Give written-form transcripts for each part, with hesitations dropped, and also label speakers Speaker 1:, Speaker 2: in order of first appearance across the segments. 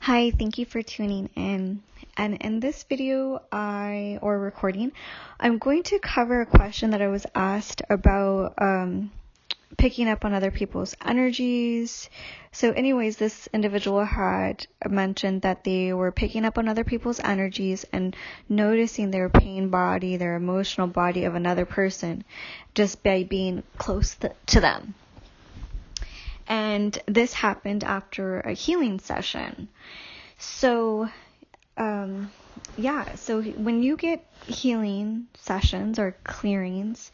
Speaker 1: Hi, thank you for tuning in. And in this video or recording, I'm going to cover a question that I was asked about picking up on other people's energies. So anyways, this individual had mentioned that they were picking up on other people's energies and noticing their pain body, their emotional body of another person just by being close to them. And this happened after a healing session. So, so when you get healing sessions or clearings,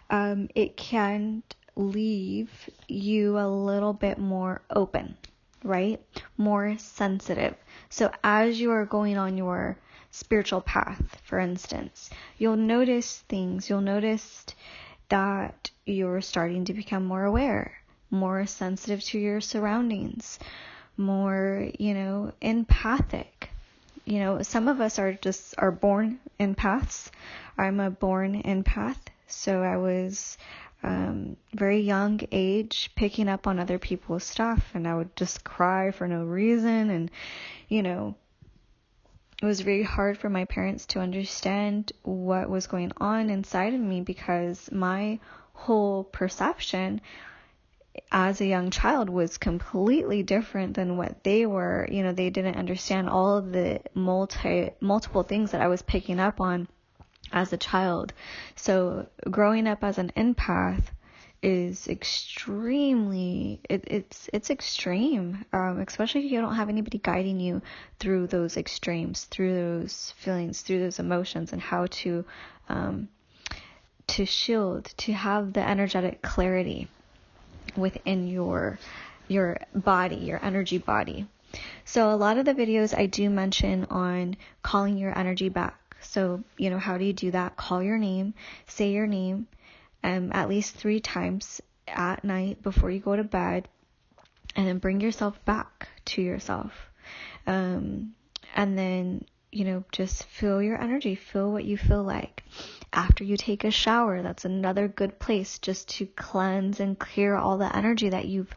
Speaker 1: it can leave you a little bit more open, right? More sensitive. So as you are going on your spiritual path, for instance, you'll notice things. You'll notice that you're starting to become more aware, more sensitive to your surroundings, more, empathic. Some of us are born empaths. I'm a born empath. So I was very young age picking up on other people's stuff, and I would just cry for no reason. And, it was very hard for my parents to understand what was going on inside of me, because my whole perception as a young child was completely different than what they were. They didn't understand all of the multiple things that I was picking up on as a child. So growing up as an empath is extremely, it's extreme, especially if you don't have anybody guiding you through those extremes, through those feelings, through those emotions, and how to shield, to have the energetic clarity within your body, your energy body. So a lot of the videos I do mention on calling your energy back. So, how do you do that? Call your name, say your name, at least 3 times at night before you go to bed, and then bring yourself back to yourself. And then, just feel your energy, feel what you feel like. After you take a shower, that's another good place just to cleanse and clear all the energy that you've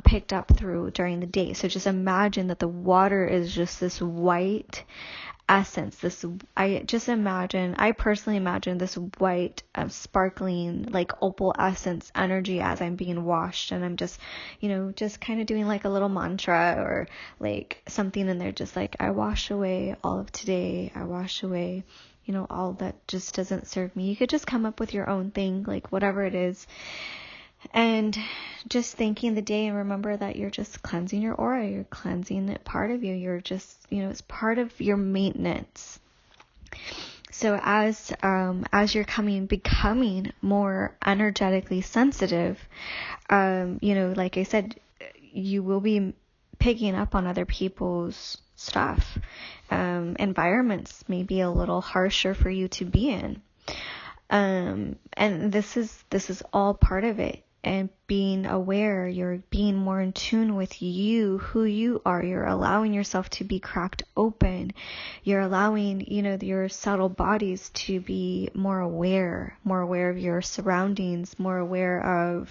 Speaker 1: picked up through during the day. So just imagine that the water is just this white essence. I personally imagine this white, sparkling, like opal essence energy as I'm being washed, and I'm just kind of doing like a little mantra or like something in there, just like, I wash away all of today. I wash away, all that just doesn't serve me. You could just come up with your own thing, like whatever it is. And just thanking the day, and remember that you're just cleansing your aura. You're cleansing that part of you. You're just, it's part of your maintenance. So as you're becoming more energetically sensitive, like I said, you will be picking up on other people's stuff. Environments may be a little harsher for you to be in. And this is all part of it. And being aware, you're being more in tune with you, who you are. You're allowing yourself to be cracked open. You're allowing, your subtle bodies to be more aware of your surroundings, more aware of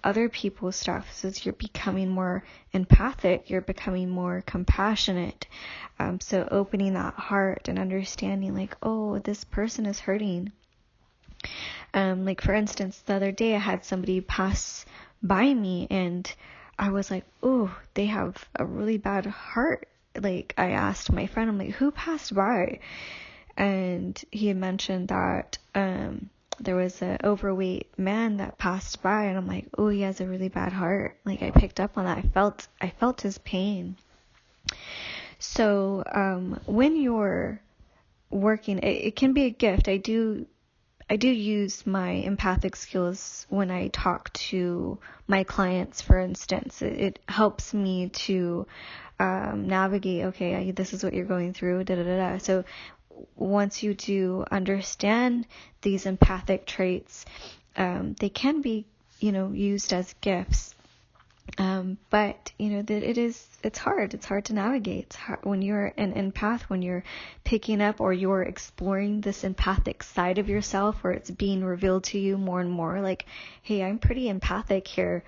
Speaker 1: other people's stuff. So you're becoming more empathic, you're becoming more compassionate. So opening that heart and understanding, like, oh, this person is hurting. Like for instance, the other day I had somebody pass by me, and I was like, oh, they have a really bad heart. Like, I asked my friend, I'm like, who passed by? And he had mentioned that there was an overweight man that passed by, and I'm like, oh, he has a really bad heart. Like, I picked up on that. I felt his pain. So when you're working, it can be a gift. I do use my empathic skills when I talk to my clients, for instance. It helps me to navigate, okay, this is what you're going through, da-da-da-da. So once you do understand these empathic traits, they can be, used as gifts. But it's hard. It's hard to navigate. It's hard when you're an empath, when you're picking up or you're exploring this empathic side of yourself, where it's being revealed to you more and more, like, hey, I'm pretty empathic here.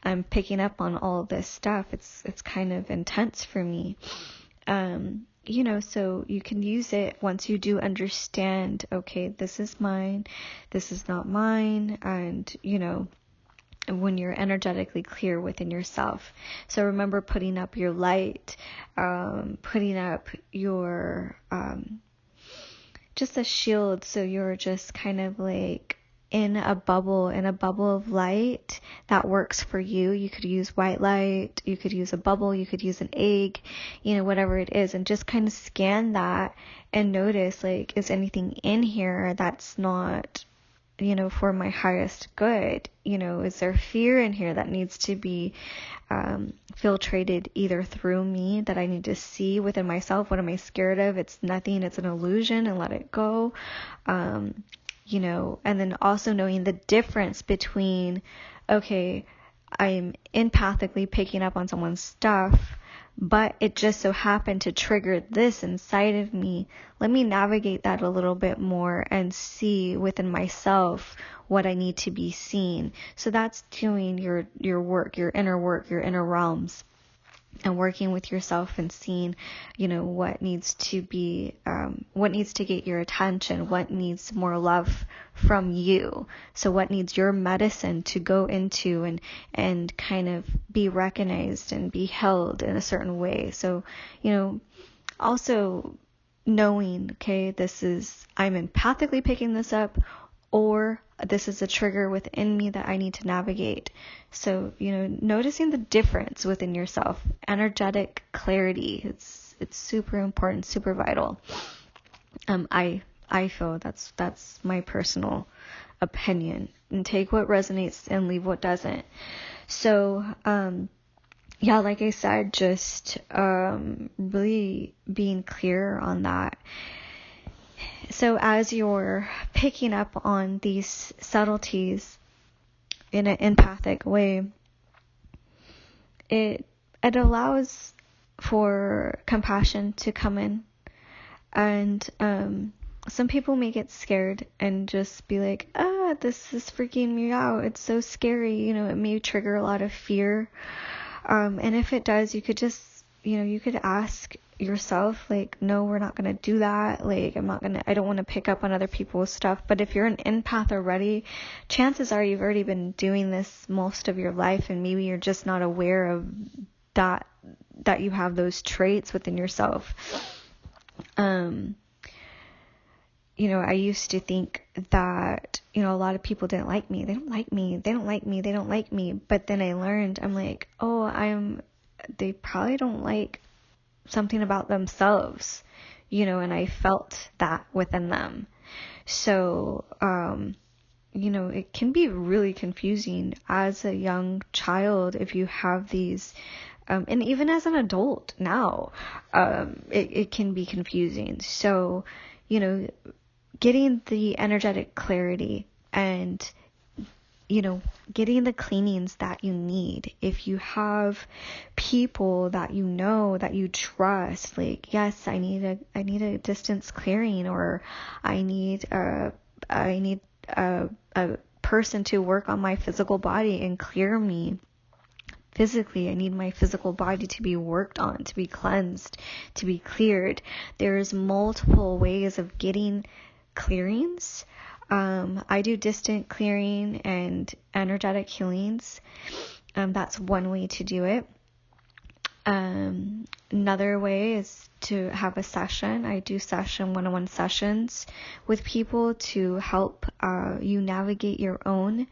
Speaker 1: I'm picking up on all of this stuff. It's kind of intense for me. So you can use it once you do understand, okay, this is mine, this is not mine, and, when you're energetically clear within yourself. So remember putting up your light, putting up your, just a shield. So you're just kind of like in a bubble of light that works for you. You could use white light, you could use a bubble, you could use an egg, whatever it is, and just kind of scan that and notice, like, is anything in here that's not, for my highest good? Is there fear in here that needs to be filtrated either through me, that I need to see within myself? What am I scared of? It's nothing, it's an illusion, and let it go. And then also knowing the difference between, okay, I'm empathically picking up on someone's stuff, but it just so happened to trigger this inside of me. Let me navigate that a little bit more and see within myself what I need to be seen. So that's doing your work, your inner realms, and working with yourself and seeing, what needs to be, what needs to get your attention, what needs more love from you. So what needs your medicine to go into and kind of be recognized and be held in a certain way. So, also knowing, okay, I'm empathically picking this up, or this is a trigger within me that I need to navigate. So, noticing the difference within yourself, energetic clarity, it's super important, super vital. I feel that's my personal opinion, and take what resonates and leave what doesn't. So, like I said, just really being clear on that. So as you're picking up on these subtleties in an empathic way, it allows for compassion to come in. And some people may get scared and just be like, this is freaking me out. It's so scary. It may trigger a lot of fear. And if it does, you could just, you could ask yourself, like, no, we're not going to do that. Like, I don't want to pick up on other people's stuff. But if you're an empath already, chances are you've already been doing this most of your life, and maybe you're just not aware of that you have those traits within yourself. I used to think that, a lot of people didn't like me. They don't like me. They don't like me. They don't like me. But then I learned, I'm like, they probably don't like something about themselves, and I felt that within them. So, it can be really confusing as a young child if you have these, and even as an adult now, it can be confusing. So, getting the energetic clarity and, getting the cleanings that you need. If you have people that that you trust, like, yes, I need a distance clearing, or I need a person to work on my physical body and clear me physically. I need my physical body to be worked on, to be cleansed, to be cleared. There's multiple ways of getting clearings. I do distant clearing and energetic healings. That's one way to do it. Another way is to have a session. I do one-on-one sessions with people to help you navigate your own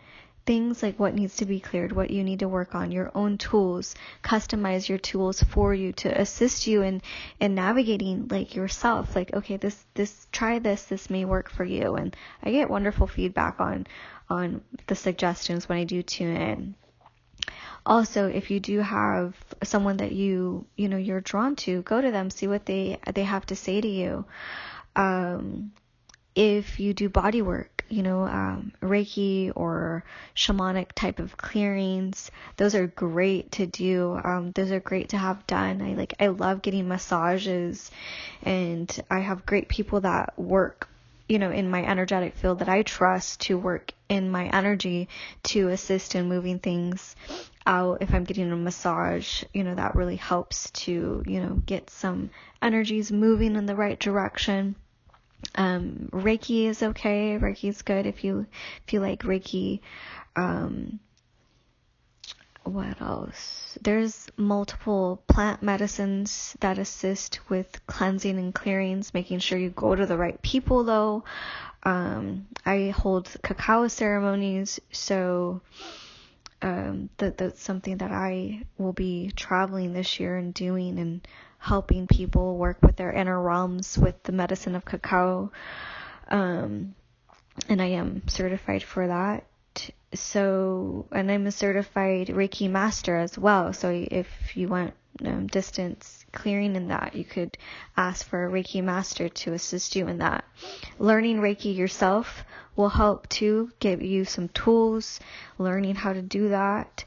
Speaker 1: things, like what needs to be cleared, what you need to work on, your own tools, customize your tools for you to assist you in navigating, like, yourself. Like, okay, try this may work for you. And I get wonderful feedback on the suggestions when I do tune in. Also, if you do have someone that you're drawn to, go to them, see what they have to say to you. If you do body work, Reiki or shamanic type of clearings. Those are great to do. Those are great to have done. I love getting massages, and I have great people that work, in my energetic field that I trust to work in my energy to assist in moving things out. If I'm getting a massage, that really helps to, get some energies moving in the right direction. Reiki is okay. Reiki is good if you like Reiki. What else? There's multiple plant medicines that assist with cleansing and clearings, making sure you go to the right people though. I hold cacao ceremonies, so that's something that I will be traveling this year and doing, and helping people work with their inner realms with the medicine of cacao. And I am certified for that. So, and I'm a certified Reiki master as well. So if you want distance clearing in that, you could ask for a Reiki master to assist you in that. Learning Reiki yourself will help to give you some tools, learning how to do that.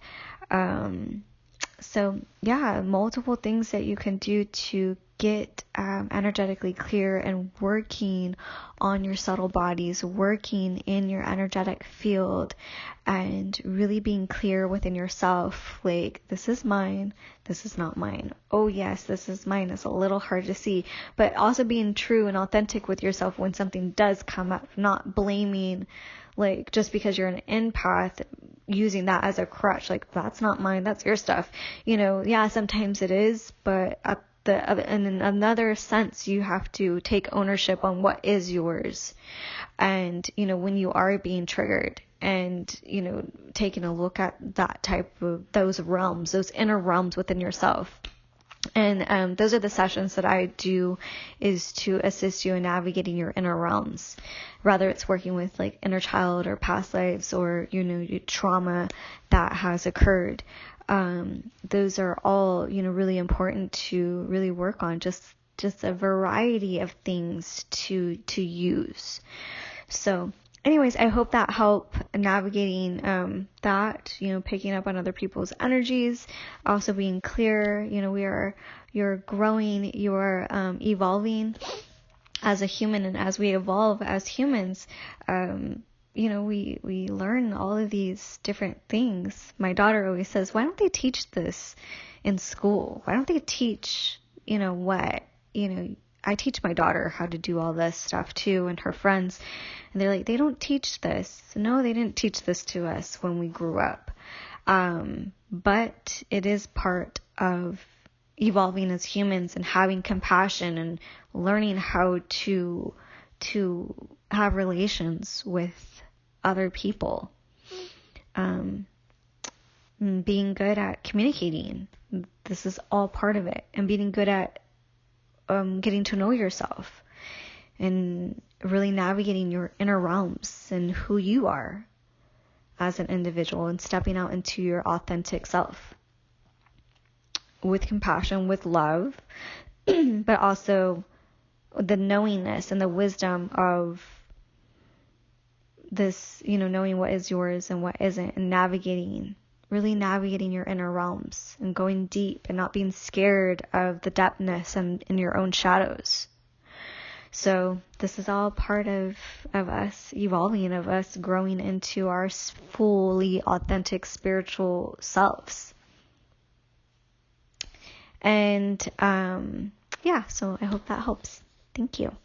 Speaker 1: So yeah, multiple things that you can do to get energetically clear, and working on your subtle bodies, working in your energetic field, and really being clear within yourself, like, this is mine, this is not mine. Oh yes, this is mine. It's a little hard to see, but also being true and authentic with yourself when something does come up, not blaming, like, just because you're an empath, using that as a crutch, like, that's not mine, that's your stuff. Yeah, sometimes it is, but in another sense, you have to take ownership on what is yours. And, when you are being triggered, and, taking a look at that type of, those realms, those inner realms within yourself. And those are the sessions that I do, is to assist you in navigating your inner realms, whether it's working with like inner child or past lives, or your trauma that has occurred. Those are all really important to really work on. Just a variety of things to use. So anyways, I hope that helped navigating that, picking up on other people's energies, also being clear. You're growing, you're evolving as a human, and as we evolve as humans, we learn all of these different things. My daughter always says, why don't they teach this in school? Why don't they teach, I teach my daughter how to do all this stuff too, and her friends, and they're like, they don't teach this. No, they didn't teach this to us when we grew up. But it is part of evolving as humans, and having compassion, and learning how to have relations with other people. Being good at communicating. This is all part of it. And being good at getting to know yourself, and really navigating your inner realms and who you are as an individual, and stepping out into your authentic self with compassion, with love, but also the knowingness and the wisdom of this, knowing what is yours and what isn't, and really navigating your inner realms, and going deep, and not being scared of the depthness and in your own shadows. So this is all part of us evolving, of us growing into our fully authentic spiritual selves. And so I hope that helps. Thank you.